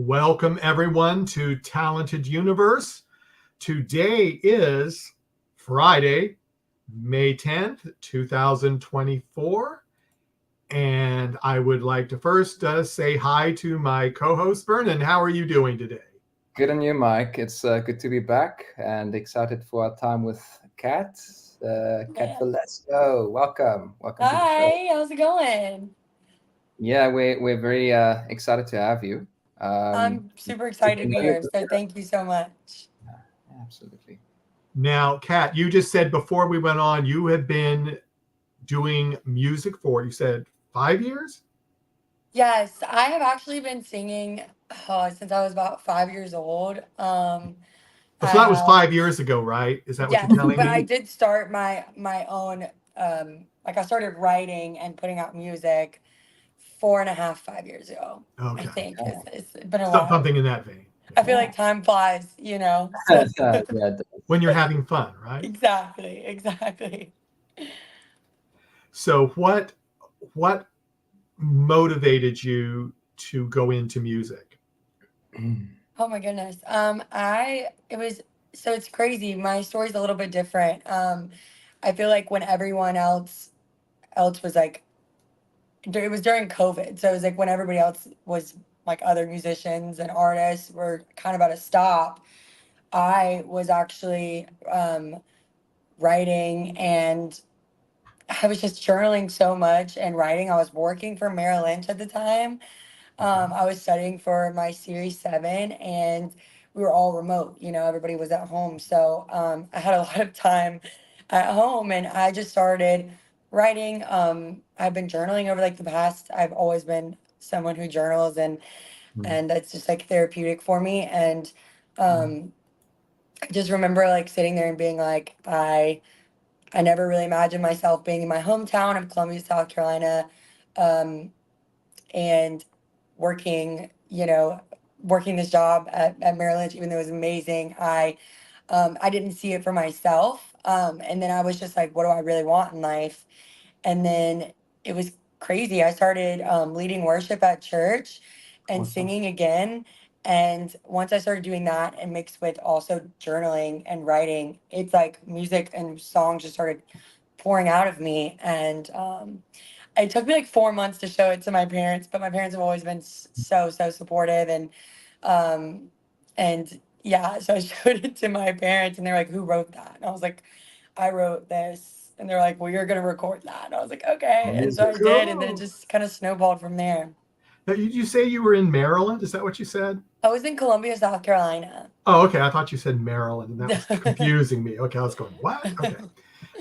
Welcome, everyone, to Talented Universe. Today is Friday, May 10th, 2024. And I would like to first say hi to my co host, Vernon. How are you doing today? Good on you, Mike. It's good to be back and excited for our time with Kat. Kat Yeah. Velasco, welcome to the show. Hi, how's it going? Yeah, we're very excited to have you. I'm super Get excited to to be know you a here, bit so better. thank you so much. Absolutely. Now, Kat, you just said before we went on, you have been doing music for, you said 5 years? Yes, I have actually been singing since I was about 5 years old. Oh, I so that was have 5 years ago, right? Is that what you're yes, telling but I me? did start my own like I started writing and putting out music 4.5, 5 years ago. I Okay. think Okay. it's been a while. Something in that vein. I feel Yeah. like time flies. So Yeah, it When does. you're having fun, right? exactly. So what motivated you to go into music? Oh my goodness. I it was so it's crazy. My story's a little bit different. I feel like when everyone else was like it was during COVID. So it was like when everybody else was like other musicians and artists were kind of at a stop. I was actually writing and I was just journaling so much and writing. I was working for Merrill Lynch at the time. I was studying for my Series 7 and we were all remote, everybody was at home. So I had a lot of time at home and I just started writing. I've been journaling over like the past, I've always been someone who journals and that's just like therapeutic for me. And um, I just remember like sitting there and being like, I never really imagined myself being in my hometown of Columbia, South Carolina. Um, and working, working this job at Merrill Lynch, even though it was amazing, I didn't see it for myself. And then I was just like, what do I really want in life? And then it was crazy. I started leading worship at church and Awesome. singing again. And once I started doing that and mixed with also journaling and writing, it's like music and songs just started pouring out of me. And it took me like 4 months to show it to my parents, but my parents have always been so supportive um and yeah, so I showed it to my parents and they're like, who wrote that? And I was like, I wrote this. And they're like, well, you're gonna record that. And I was like, okay. And so I Amazing. did, and then it Cool. just kind of snowballed from there. Now, you say you were in Maryland? Is that what you said? I was in Columbia, South Carolina. Oh, okay. I thought you said Maryland, and that was confusing me. Okay, I was going, what? Okay.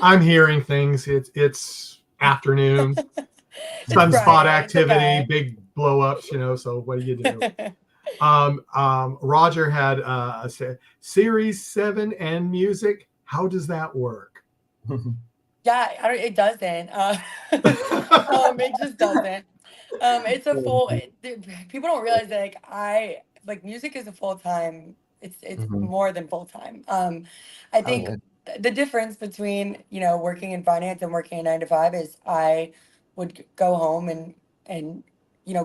I'm hearing things. It's afternoon, It's sunspot Friday. It's activity, okay. big blow ups, so what do you do? Roger had Series 7 and music. How does that work? Yeah, it doesn't. It just doesn't. It's a people don't realize that like music is a full time. It's Mhm. more than full time. I Oh, think yeah. the difference between working in finance and working a 9 to 5 is I would go home and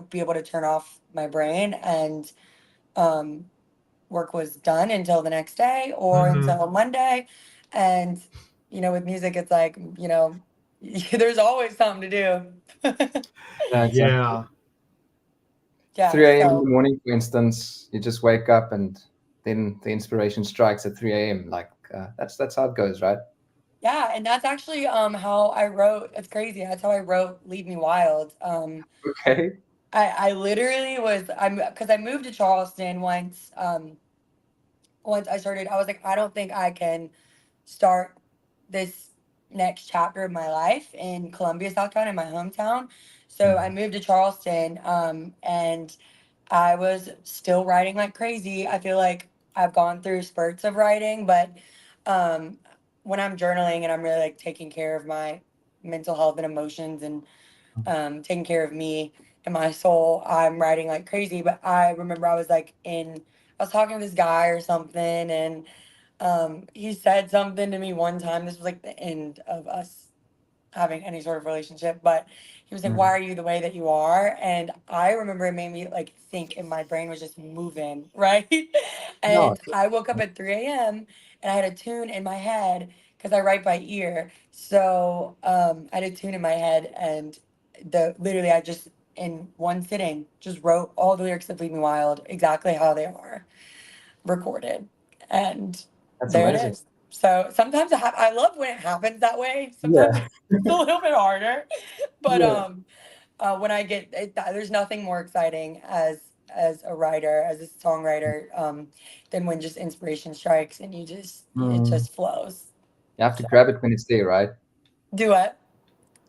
be able to turn off my brain and um, work was done until the next day or Hmm. until Monday. And, with music, it's like, there's always something to do. Yeah, exactly. Yeah. Yeah. 3 a.m. in the So, morning, for instance, you just wake up and then the inspiration strikes at 3 a.m. Like that's how it goes, right? yeah. And that's actually how I wrote. It's crazy. That's how I wrote Lead Me Wild. Okay. I literally because I moved to Charleston once I started, I was like, I don't think I can start this next chapter of my life in Columbia, South Carolina, in my hometown. So I Mhm. moved to Charleston, and I was still writing like crazy. I feel like I've gone through spurts of writing, but um, when I'm journaling and I'm really like taking care of my mental health and emotions and taking care of me and my soul, I'm writing like crazy. But I remember I was talking to this guy or something, and he said something to me one time. This was like the end of us having any sort of relationship, but he was like, "Why Mm. are you the way that you are?" And I remember it made me like think, and my brain was just moving, right? No. And I woke up at 3 a.m. and I had a tune in my head because I write by ear. So I had a tune in my head, and the literally I just in one sitting just wrote all the lyrics of "Leave Me Wild" exactly how they are recorded, and That's there it amazing. is. So sometimes I love when it happens that way. Sometimes Yeah. it's a little bit harder, but Yeah. when I get it, there's nothing more exciting as a writer, as a songwriter, than when just inspiration strikes and it Mm. just flows. You have to So grab it when it's there, right? do it.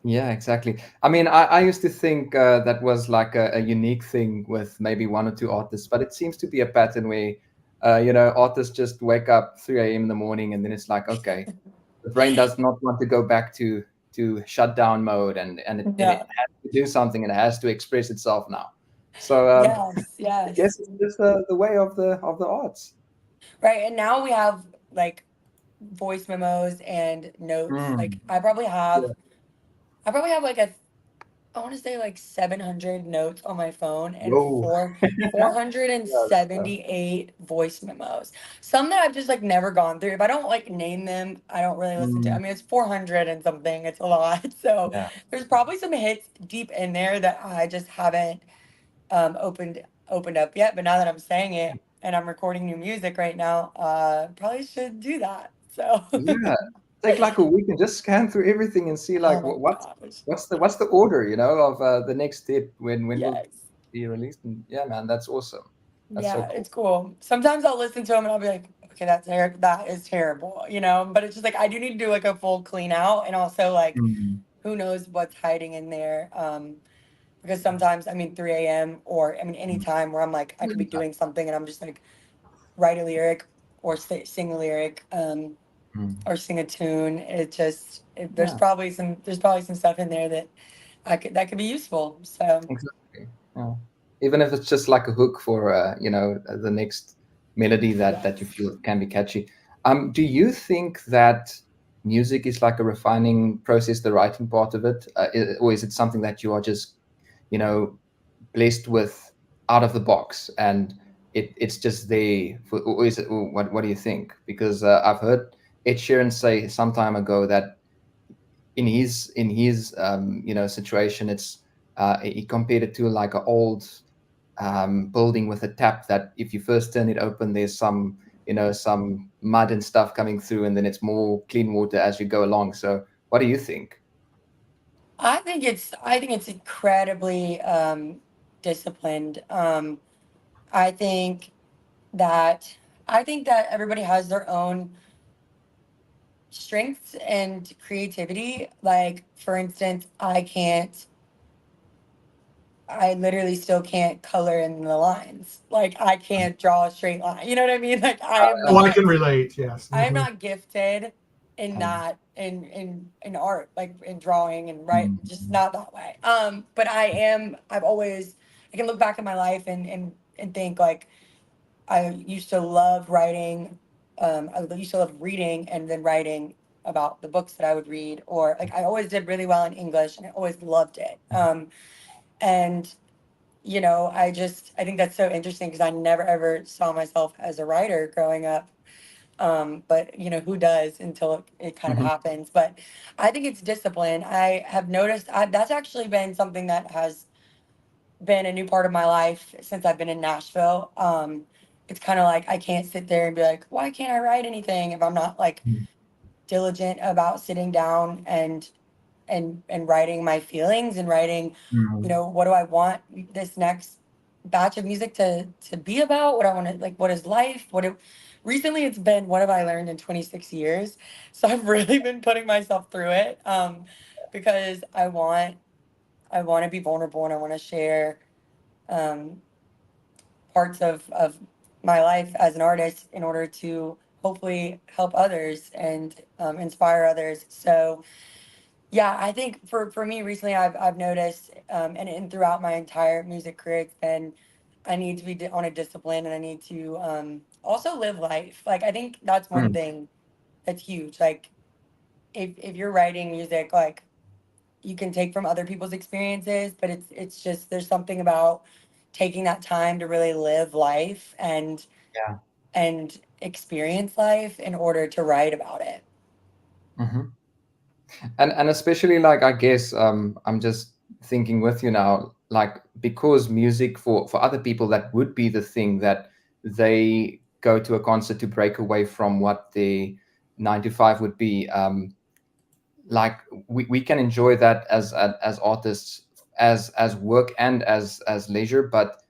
Yeah, exactly. I mean, I used to think that was like a unique thing with maybe one or two artists, but it seems to be a pattern where, artists just wake up 3 a.m. in the morning and then it's like, okay, the brain does not want to go back to shutdown mode, and it No. has to do something and it has to express itself now. So Yes. I guess Yes. it's just the way of the arts. Right. And now we have like voice memos and notes. Mm. Like Yeah. I probably have like a I want to say like 700 notes on my phone and Whoa. 478 voice memos. Some that I've just like never gone through. If I don't like name them, I don't really listen to. I Mm. mean, it's 400 and something. It's a lot. So Yeah. there's probably some hits deep in there that I just haven't opened up yet. But now that I'm saying it and I'm recording new music right now, probably should do that. So Yeah, take like a week and just scan through everything and see oh like my what's gosh. what's the order, of the next step when will Yes. be released. And yeah, man, that's awesome. That's so Yeah, cool. it's cool. Sometimes I'll listen to them and I'll be like, okay, that is terrible, But it's just like I do need to do like a full clean out, and also like Mm. who knows what's hiding in there. Because sometimes I mean 3 a.m. or I mean any Mm. time where I'm like I could be doing something and I'm just like write a lyric or sing a lyric, Mm. or sing a tune. Yeah, There's probably some stuff in there that could be useful. So exactly. Yeah. Even if it's just like a hook for the next melody that you yes. feel can be catchy. Do you think that music is like a refining process, the writing part of it, or is it something that you are just you know blessed with out of the box and it's just there for, or is it, or what do you think? Because I've heard Ed Sheeran say some time ago that in his situation, it's he compared it to like an old building with a tap that if you first turn it open, there's some mud and stuff coming through, and then it's more clean water as you go along. So what do you think? I think it's incredibly disciplined. I think that I think that everybody has their own strengths and creativity. Like for instance, I literally still can't color in the lines. Like I can't draw a straight line. You know what I mean? Like Oh, I can relate. Yes. I am Hmm. not gifted in Um, that in art, like in drawing and write, just mm, not that way. But I can look back at my life and think like I used to love writing. I used to love reading and then writing about the books that I would read, or like I always did really well in English and I always loved it. And I think that's so interesting because I never ever saw myself as a writer growing up. But who does until it kind of mhm, happens. But I think it's discipline. I have noticed that's actually been something that has been a new part of my life since I've been in Nashville. It's kind of like I can't sit there and be like, why can't I write anything if I'm not like mm, diligent about sitting down and writing my feelings and writing, mm, what do I want this next batch of music to be about? What I want to like, what is life? Recently it's been what have I learned in 26 years? So I've really been putting myself through it, because I want to be vulnerable and I want to share um, parts of my life as an artist in order to hopefully help others and inspire others. So yeah, I think for me recently, I've noticed, and throughout my entire music career, it's been I need to be on a discipline, and I need to also live life. Like I think that's one mm, thing that's huge. Like if you're writing music, like you can take from other people's experiences, but it's just there's something about taking that time to really live life Yeah. and experience life in order to write about it. Hmm. And especially, like, I guess, I'm just thinking with you now, like, because music for other people, that would be the thing that they go to a concert to break away from what the 9 to 5 would be. Like, we can enjoy that as artists, as work and as leisure, but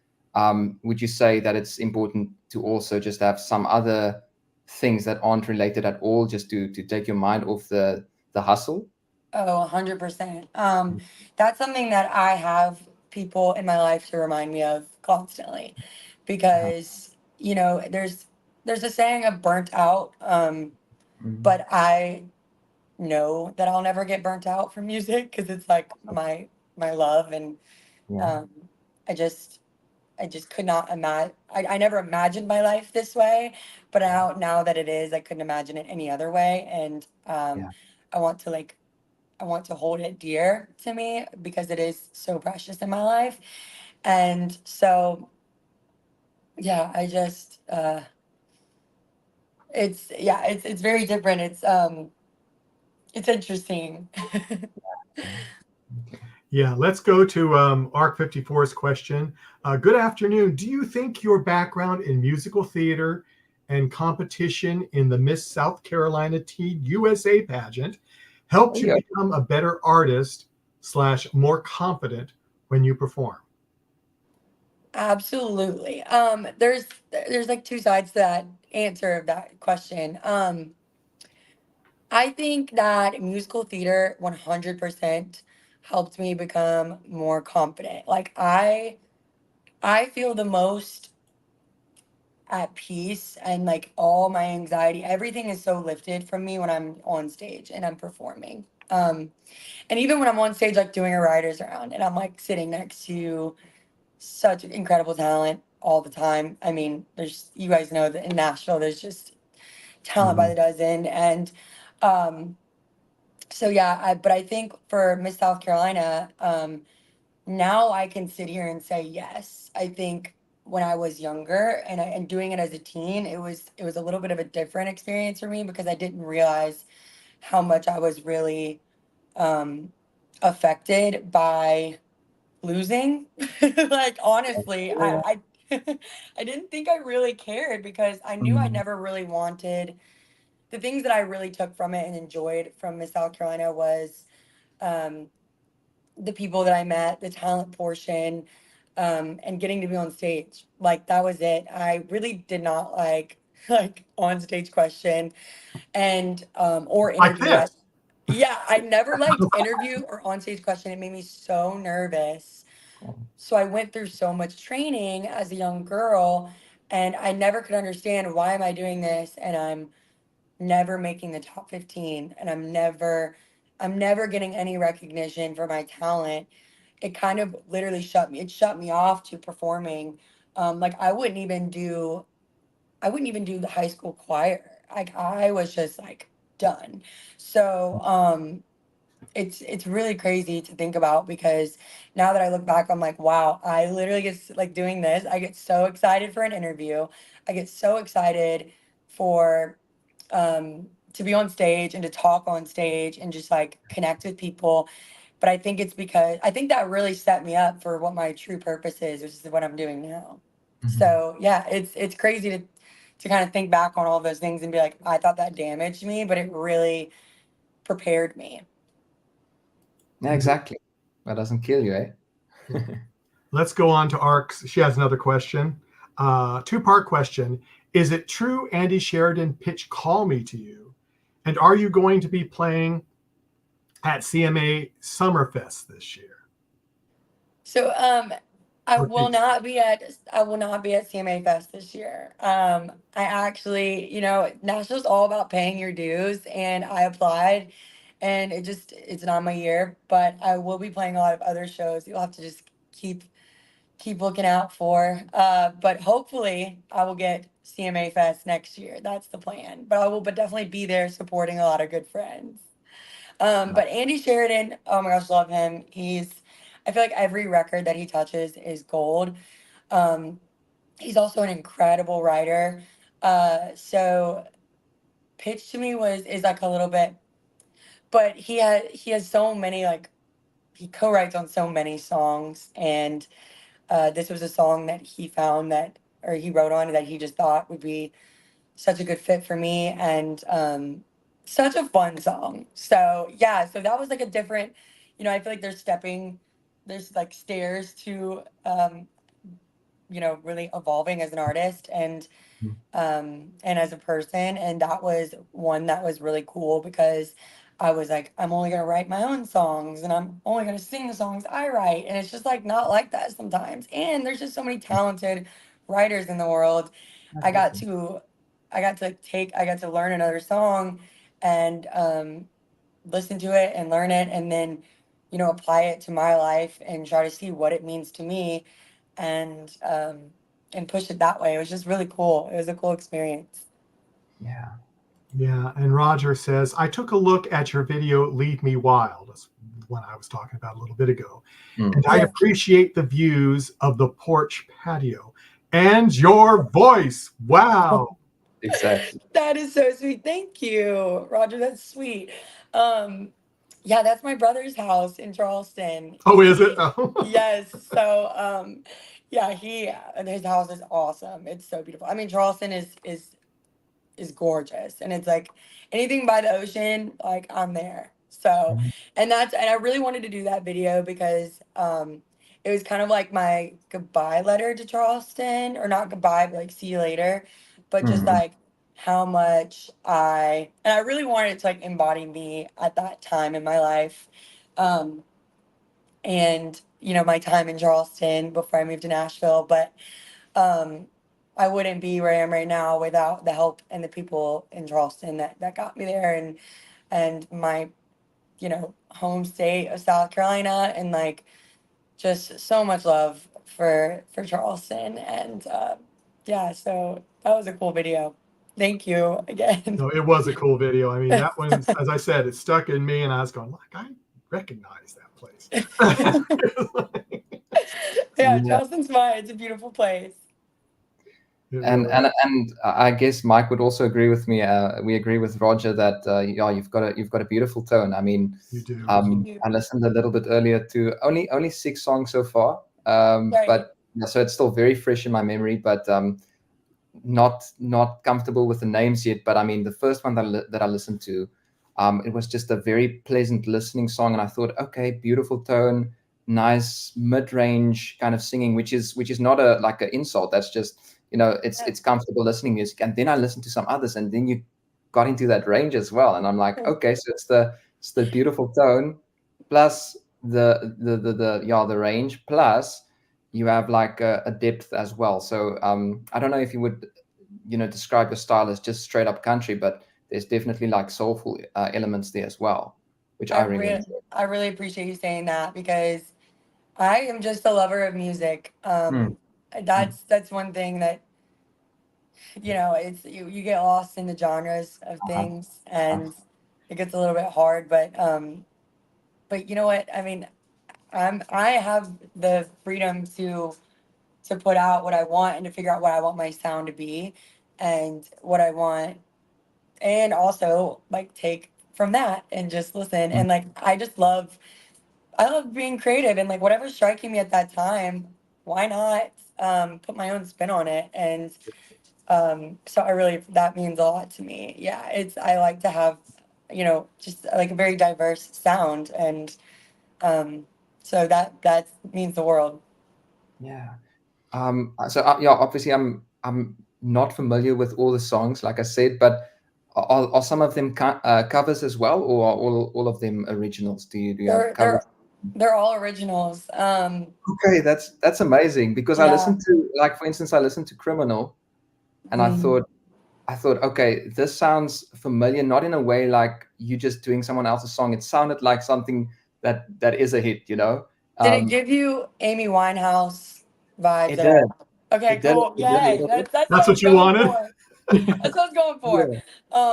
would you say that it's important to also just have some other things that aren't related at all, just to take your mind off the hustle? Oh, 100%. That's something that I have people in my life to remind me of constantly Uh-huh. because, there's a saying of burnt out. Mhm. But I know that I'll never get burnt out from music because it's like my love. And Yeah, um, I just I just could not imagine. I never imagined my life this way, but now that it is, I couldn't imagine it any other way. And yeah, I want to like I want to hold it dear to me because it is so precious in my life. And so yeah, I just it's very different. It's interesting. yeah. Okay. Yeah, let's go to Arc 54's question. Good afternoon. Do you think your background in musical theater and competition in the Miss South Carolina Teen USA pageant helped There you you become a better artist slash more confident when you perform? Absolutely. There's like two sides to that answer of that question. I think that musical theater 100% helped me become more confident. Like I feel the most at peace and like all my anxiety, everything is so lifted from me when I'm on stage and I'm performing. And even when I'm on stage like doing a writer's round and I'm like sitting next to such incredible talent all the time. I mean, there's you guys know that in Nashville there's just talent by go. the dozen. And um so yeah, but I think for Miss South Carolina, now I can sit here and say yes. I think when I was younger and doing it as a teen, it was a little bit of a different experience for me because I didn't realize how much I was really um affected by losing. Like honestly, Yeah. I didn't think I really cared because I knew I Mm, never really wanted the things that I really took from it and enjoyed from Miss South Carolina was um the people that I met, the talent portion, and getting to be on stage. Like that was it. I really did not like like on stage question and or Like interview. this. Yeah, I never liked interview or on stage question. It made me so nervous. So I went through so much training as a young girl and I never could understand why am I doing this and I'm never making the top 15 and I'm never getting any recognition for my talent. It kind of literally shut me off to performing. Like I wouldn't even do the high school choir. Like I was just like done. So it's really crazy to think about because now that I look back, I'm like, wow, I literally get like doing this. I get so excited for an interview. I get so excited for to be on stage and to talk on stage and just like connect with people. But I think that really set me up for what my true purpose is, which is what I'm doing now. mhm. So yeah, it's crazy to kind of think back on all those things and be like, I thought that damaged me, but it really prepared me. Yeah, exactly. That doesn't kill you, eh? Let's go on to Arc's. She has another question. Two-part question. Is it true Andy Sheridan pitched Call Me to you? And are you going to be playing at CMA Summerfest this year? So Okay. I will not be at CMA Fest this year. I actually, Nashville's all about paying your dues and I applied and it's not my year, but I will be playing a lot of other shows. You'll have to just keep looking out for. But hopefully I will get CMA Fest next year. That's the plan. But I will but definitely be there supporting a lot of good friends. But Andy Sheridan, oh my gosh, love him. I feel like every record that he touches is gold. Um, he's also an incredible writer. So Pitch to Me is like a little bit, but he has so many, like, he co-writes on so many songs, and this was a song that he found that, or he wrote on, that he just thought would be such a good fit for me, and such a fun song. So yeah, so that was like a different, I feel like there's like stairs to really evolving as an artist, and as a person, and that was one that was really cool, because I was like, I'm only gonna write my own songs, and I'm only gonna sing the songs I write, and it's just like not like that sometimes. And there's just so many talented writers in the world. I got to I got to learn another song, and listen to it and learn it, and then apply it to my life and try to see what it means to me, and push it that way. It was just really cool. It was a cool experience. Yeah. Yeah, and Roger says, I took a look at your video, Leave Me Wild. That's one I was talking about a little bit ago. And I Yeah. appreciate the views of the porch patio and your voice. Wow. Exactly. That is so sweet. Thank you, Roger. That's sweet. Yeah, that's my brother's house in Charleston. Oh, is it? Oh. Yes. So, yeah, his house is awesome. It's so beautiful. I mean, Charleston is gorgeous, and it's like anything by the ocean, like I'm there. So, and I really wanted to do that video because it was kind of like my goodbye letter to Charleston, or not goodbye, but like see you later, but just Mhm. like how much I really wanted it to like embody me at that time in my life. Um and my time in Charleston before I moved to Nashville, but um, I wouldn't be where I am right now without the help and the people in Charleston that got me there, and my home state of South Carolina, and like just so much love for Charleston, and yeah, so that was a cool video. Thank you again. No, it was a cool video. I mean, that one, as I said, it stuck in me, and I was going, like, I recognize that place. Yeah, Yeah. Charleston's fine. It's a beautiful place. It And really, and I guess Mike would also agree with me. We agree with Roger that yeah, you've got a beautiful tone. I mean, you do. I listened a little bit earlier to only 6 songs so far, Right. but yeah, so it's still very fresh in my memory. But not comfortable with the names yet. But I mean, the first one that I listened to, it was just a very pleasant listening song, and I thought, okay, beautiful tone, nice mid-range kind of singing, which is not a like an insult. That's just it's comfortable listening music. And then I listened to some others, and then you got into that range as well, and I'm like, okay, so it's the beautiful tone plus the range, plus you have like a depth as well. So I don't know if you would describe your style as just straight up country, but there's definitely like soulful elements there as well, which I really enjoy. I really appreciate you saying that, because I am just a lover of music. Mm. That's one thing that it's you get lost in the genres of Uh-huh. things, and it gets a little bit hard. But you know what? I mean, I have the freedom to put out what I want, and to figure out what I want my sound to be, and what I want, and also like take from that and just listen. Mm. And like I love being creative, and like whatever's striking me at that time, why not put my own spin on it? And so that means a lot to me. Yeah, I like to have, just like a very diverse sound, and um, so that means the world. Yeah. So yeah, obviously I'm not familiar with all the songs, like I said, but are some of them covers as well, or are all of them originals? Do you have They're covers? they're they're all originals. Okay, that's amazing, because I Yeah. listened to, like, for instance, I listened to Criminal, and I Mm. thought, okay, this sounds familiar, not in a way like you just doing someone else's song. It sounded like something that is a hit, you know? Did it Um, give you Amy Winehouse vibes it at did. all? Okay, It did. cool. It did a Yay. little bit. That's what That's I was what you going wanted? for. That's what I was going for. Yeah.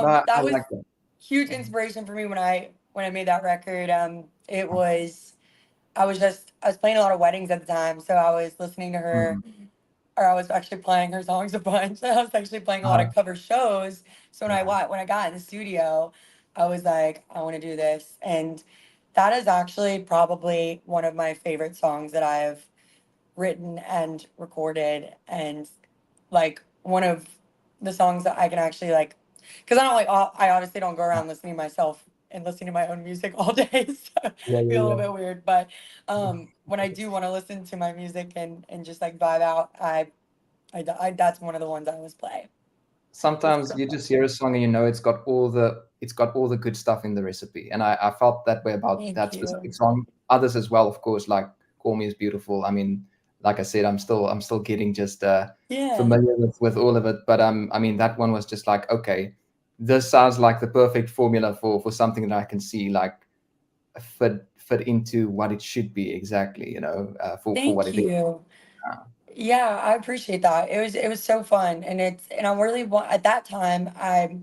No, I That was like that. huge inspiration for me when I when I made that record. It was I was playing a lot of weddings at the time, so I was listening to her, Mm. or I was actually playing her songs a bunch. I was actually playing a lot of cover shows. So Yeah. when I got in the studio, I was like, I want to do this, and that is actually probably one of my favorite songs that I've written and recorded, and like one of the songs that I can actually like, because I don't like I obviously don't go around listening to myself and listening to my own music all day, so Yeah, it'd be a little yeah, bit weird. But when I do want to listen to my music and just like vibe out, that's one of the ones I always play. It's sometimes so you fun. just hear a song and you know it's got all the good stuff in the recipe. And I felt that way about Thank that you. specific song. Others as well, of course, like Call Me is Beautiful. I mean, like I said, I'm still getting just Yeah. familiar with all of it. But I mean, that one was just like, okay, this sounds like the perfect formula for something that I can see like fit into what it should be exactly, you know, for what Thank it is. you. Uh, Yeah, I appreciate that. It was so fun, and I really want at that time I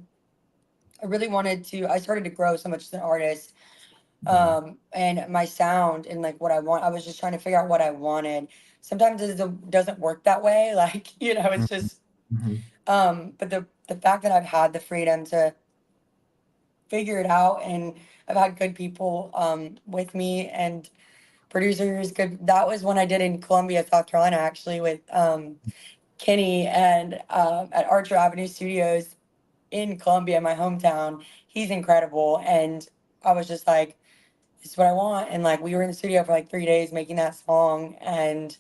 really wanted to. I started to grow so much as an artist, and my sound and like what I want. I was just trying to figure out what I wanted. Sometimes doesn't work that way. Like, it's mhm, just. mhm. But the fact that I've had the freedom to figure it out, and I've had good people with me and producers. Good. That was when I did in Columbia, South Carolina, actually with Kenny and at Archer Avenue Studios in Columbia, my hometown. He's incredible, and I was just like, this is what I want. And like we were in the studio for like 3 days making that song, and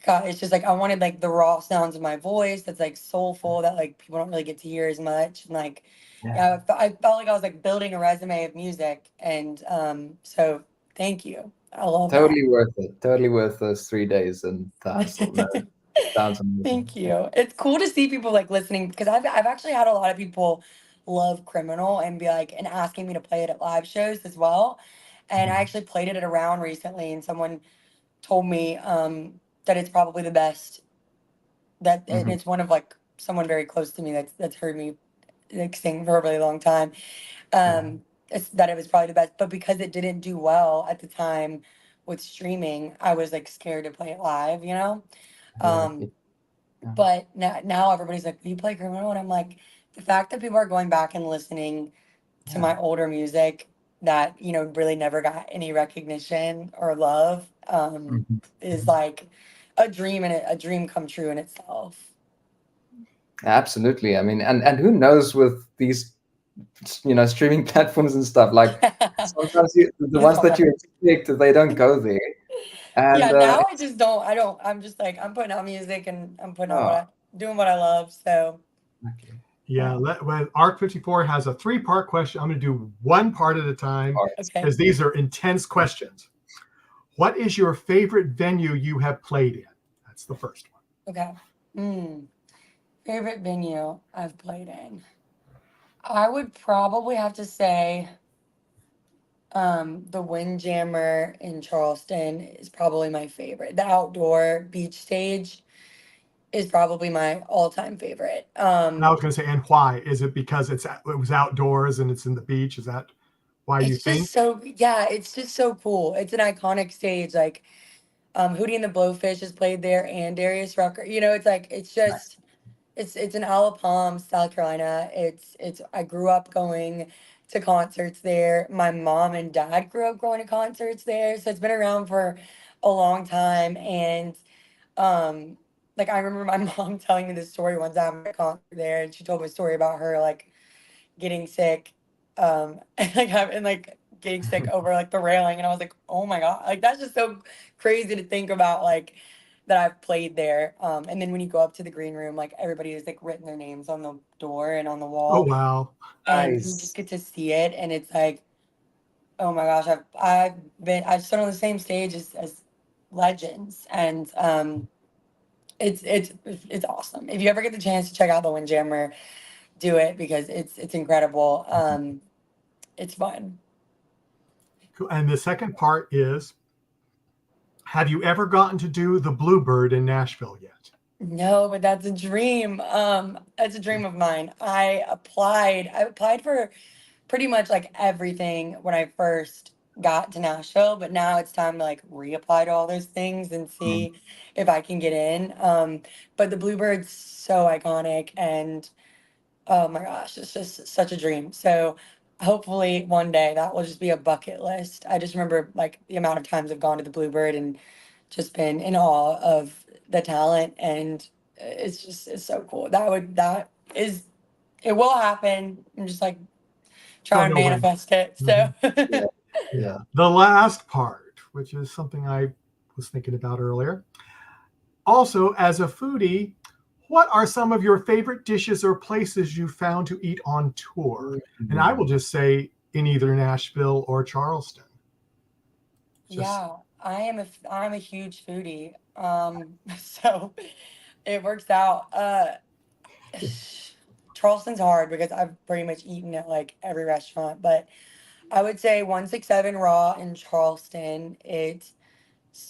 God, it's just like I wanted like the raw sounds of my voice that's like soulful that like people don't really get to hear as much. And like Yeah. yeah, I felt like I was like building a resume of music. And so thank you. I love that. Totally worth it. Totally worth those 3 days and the hustle. No, sounds amazing. Thank you. It's cool to see people like listening because I've actually had a lot of people love Criminal and be like and asking me to play it at live shows as well. And I Mhm. actually played it at a round recently, and someone told me that it's probably the best that, and Mhm. it's one of like someone very close to me that's heard me like sing for a really long time. Yeah. It's that it was probably the best, but because it didn't do well at the time with streaming, I was like scared to play it live, you know. Yeah. Um, but now everybody's like, "Do you play Criminal?" And I'm like, the fact that people are going back and listening to Yeah. my older music that really never got any recognition or love Mhm. is Mhm. like a dream, and a dream come true in itself. Absolutely. I mean, and who knows with these, you know, streaming platforms and stuff, like sometimes the It's ones that hard. you expect, they don't go there. Yeah, And now I just don't. I don't. I'm just like I'm putting out music and I'm putting out oh, doing what I love. So okay. Yeah, Yeah. when Arc 54 has a three-part question, I'm going to do one part at a time All right. okay, because these are intense questions. What is your favorite venue you have played in? That's the first one. okay. Mm, favorite venue I've played in. I would probably have to say the Windjammer in Charleston is probably my favorite. The outdoor beach stage is probably my all-time favorite. And I was going to say, and why? Is it because it was outdoors and it's in the beach? Is that why you It's think? just so yeah, it's just so cool. It's an iconic stage. Like Hootie and the Blowfish has played there, and Darius Rucker. It's like it's just it's in Isle of Palms, South Carolina. It's I grew up going to concerts there. My mom and dad grew up going to concerts there, so it's been around for a long time. And like I remember my mom telling me this story one time at a concert there, and she told me a story about her like getting sick, and like having like getting sick over like the railing, and I was like, oh my god, like that's just so crazy to think about, like that I've played there. And then when you go up to the green room, like everybody has like written their names on the door and on the Oh, wall, wow. and you Nice. just get to see it, and it's like, oh my gosh, I've stood on the same stage as legends, and it's awesome. If you ever get the chance to check out the Windjammer, do it because it's incredible. It's fun. Cool. And the second part is, have you ever gotten to do the Bluebird in Nashville yet? No, but that's a dream. That's a dream of mine. I applied for pretty much like everything when I first got to Nashville, but now it's time to like reapply to all those things and Mm. see if I can get in. But the Bluebird's so iconic, and oh my gosh, it's just such a dream. So hopefully one day that will just be a bucket list. I just remember like the amount of times I've gone to the Bluebird and just been in awe of the talent, and it's so cool. That is, it will happen. I'm just like Don't trying to know when. manifest it. Mhm. So Yeah. Yeah. The last part, which is something I was thinking about earlier. Also, as a foodie, what are some of your favorite dishes or places you found to eat on tour? And I will just say in either Nashville or Charleston. Just yeah, I'm a huge foodie. So it works out. Charleston's hard because I've pretty much eaten at like every restaurant, but I would say 167 Raw in Charleston. It's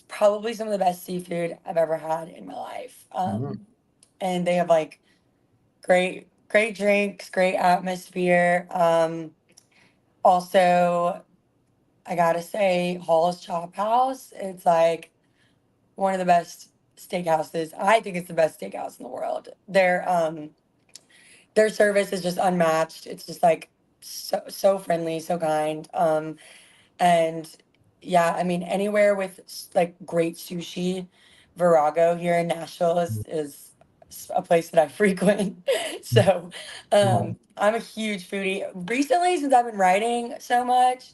probably some of the best seafood I've ever had in my life. Mm. And they have like great drinks, great atmosphere. Also, I gotta say, Hall's Chop House. It's like one of the best steakhouses. I think it's the best steakhouse in the world. Their service is just unmatched. It's just like so friendly, so kind. And yeah, I mean, anywhere with like great sushi, Virago here in Nashville is a place that I frequent. So I'm a huge foodie. Recently, since I've been writing so much,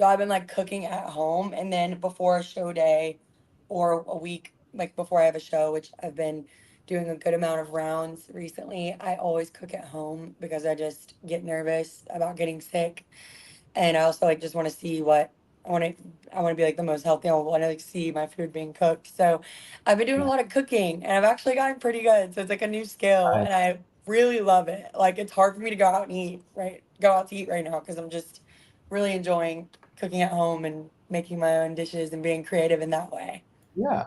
I've been like cooking at home. And then before a show day or a week, like before I have a show, which I've been doing a good amount of rounds recently, I always cook at home because I just get nervous about getting sick. And I also like just want to see what I want to. I want to be like the most healthy. I want to like see my food being cooked. So I've been doing a Yeah. lot of cooking, and I've actually gotten pretty good. So it's like a new skill, I, and I really love it. Like it's hard for me to go out and eat, right? Go out to eat right now because I'm just really enjoying cooking at home and making my own dishes and being creative in that way. yeah.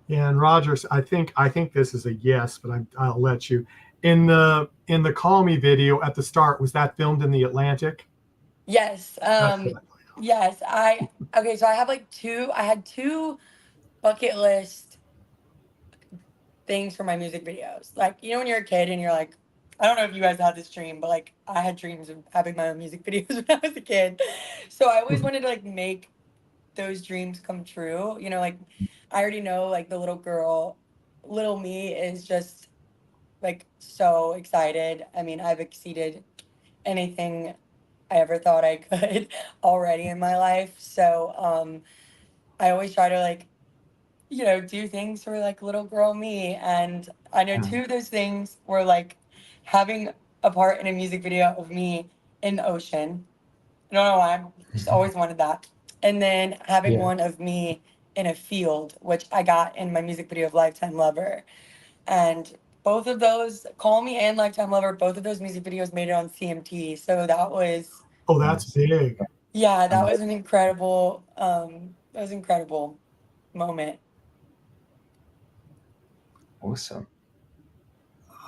and Rogers, I think this is a yes, but I'll let you. In the Call Me video at the start, was that filmed in the Atlantic? Yes. That's what I thought. Yes. I okay. So I have like two. I had two bucket list things for my music videos. Like, you know, when you're a kid and you're like, I don't know if you guys had this dream, but like I had dreams of having my own music videos when I was a kid. So I always wanted to like make those dreams come true. You know, like I already know like the little girl, little me is just like so excited. I mean, I've exceeded anything I ever thought I could already in my life. So I always try to like do things for like little girl me. And I know Mm. two of those things were like having a part in a music video of me in the ocean. I don't know why, I just always wanted that. And then having Yeah. one of me in a field, which I got in my music video of Lifetime Lover. And both of those, Call Me and Lifetime Lover, both of those music videos made it on CMT. So Oh, that's Nice. big. yeah, that Nice. was an incredible, moment. Awesome.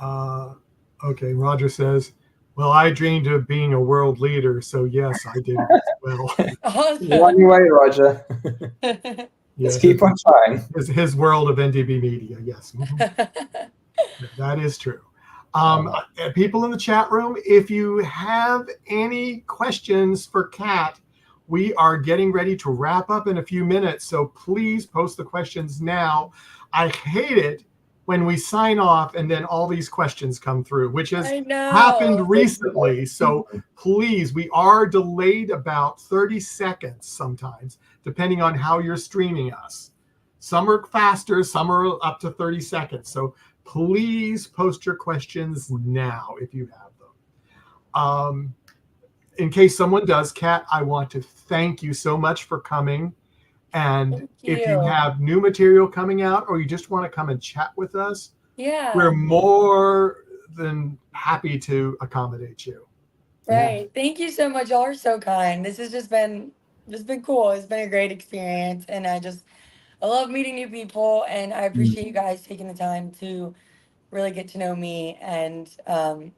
Uh, okay, Roger says, "Well, I dreamed of being a world leader, so yes, I did as well." You're on Awesome. your way, Roger. Yeah, Just keep on trying. his world of NDB media. Yes, that is true. Uh, People in the chat room, if you have any questions for Kat, we are getting ready to wrap up in a few minutes. So please post the questions now. I hate it when we sign off and then all these questions come through, which has I happened know. recently. So please, we are delayed about 30 seconds sometimes, depending on how you're streaming us. Some are faster, some are up to 30 seconds. So please post your questions now if you have them. In case someone does, Kat, I want to thank you so much for coming. And Thank if you you. have new material coming out or you just want to come and chat with us, we're Yeah. more than happy to accommodate you. yeah. Right. Thank you so much. Y'all are so kind. This has been cool. It's been a great experience. And I love meeting new people, and I appreciate you guys taking the time to really get to know me, and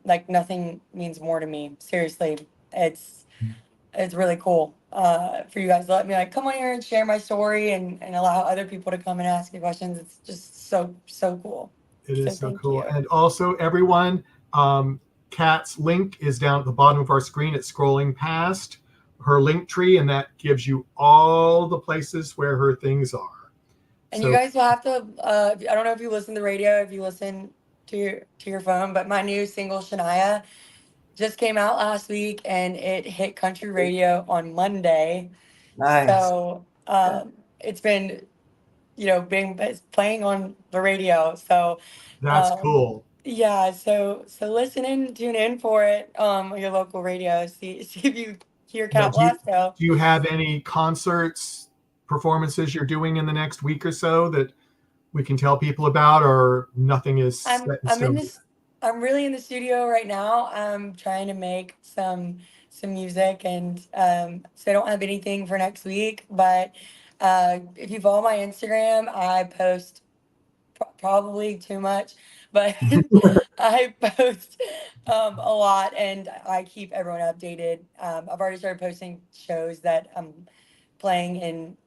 like nothing means more to me. Seriously, it's it's really cool for you guys to let me like come on here and share my story, and allow other people to come and ask me questions. It's just so cool. It So is so thank cool. you. And also, everyone, Kat's link is down at the bottom of our screen. It's scrolling past her link tree, and that gives you all the places where her things are. And you So guys will have to. I don't know if you listen to the radio, if you listen to your phone, but my new single Shania just came out last week, and it hit country radio on Monday. Nice. So it's been, being it's playing on the radio. So that's um, cool. yeah, so listen in, tune in for it on your local radio. See if you hear Now, Cat Velasco. do you have any concerts, performances you're doing in the next week or so that we can tell people about, or nothing is I'm set in I'm in stone? this I'm really in the studio right now. I'm trying to make some music, and so I don't have anything for next week, but if you follow my Instagram, I post probably too much, but I post a lot, and I keep everyone updated. I've already started posting shows that I'm playing in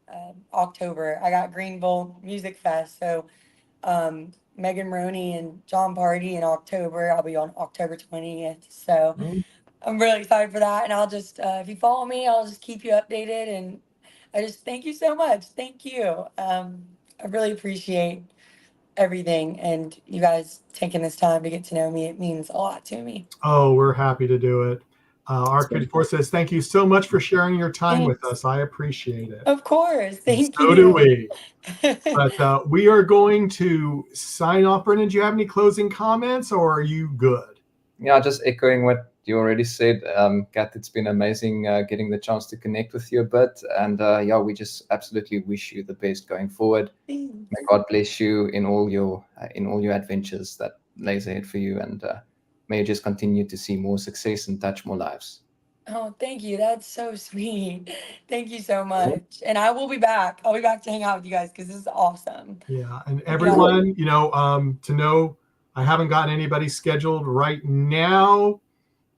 October. I got Greenville Music Fest, so Megan Roney and John Party in October. I'll be on October 20th. So I'm really excited for that. And I'll just, if you follow me, I'll just keep you updated. And I just thank you so much. Thank you. I really appreciate everything, and you guys taking this time to get to know me. It means a lot to me. Oh, we're happy to do it. Arcade4 says, thank you so much for sharing your time with Thanks. us. I appreciate it. Of course. And Thank so do you. we. But we are going to sign off. Brendan, do you have any closing comments, or are you good? Yeah, just echoing what you already said, Kat, it's been amazing getting the chance to connect with you a bit. And yeah, we just absolutely wish you the best going forward. Thanks. May God bless you in all your adventures that lays ahead for you, and may you just continue to see more success and touch more lives. Oh, thank you. That's so sweet. Thank you so much. And I will be back. I'll be back to hang out with you guys because this is awesome. Yeah. And Yeah. everyone, to know I haven't gotten anybody scheduled right now.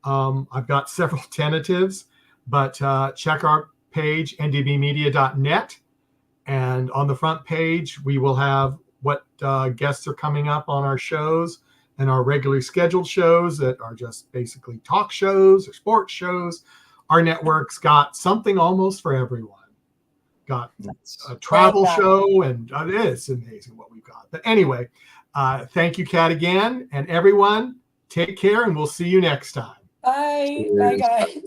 I've got several tentatives, but check our page, ndbmedia.net. And on the front page, we will have what guests are coming up on our shows, and our regularly scheduled shows that are just basically talk shows or sports shows. Our network's got something almost for everyone. Got a travel show, and it's amazing what we've got. But anyway, thank you, Kat, again. And everyone, take care, and we'll see you next time. Bye. Bye, guys.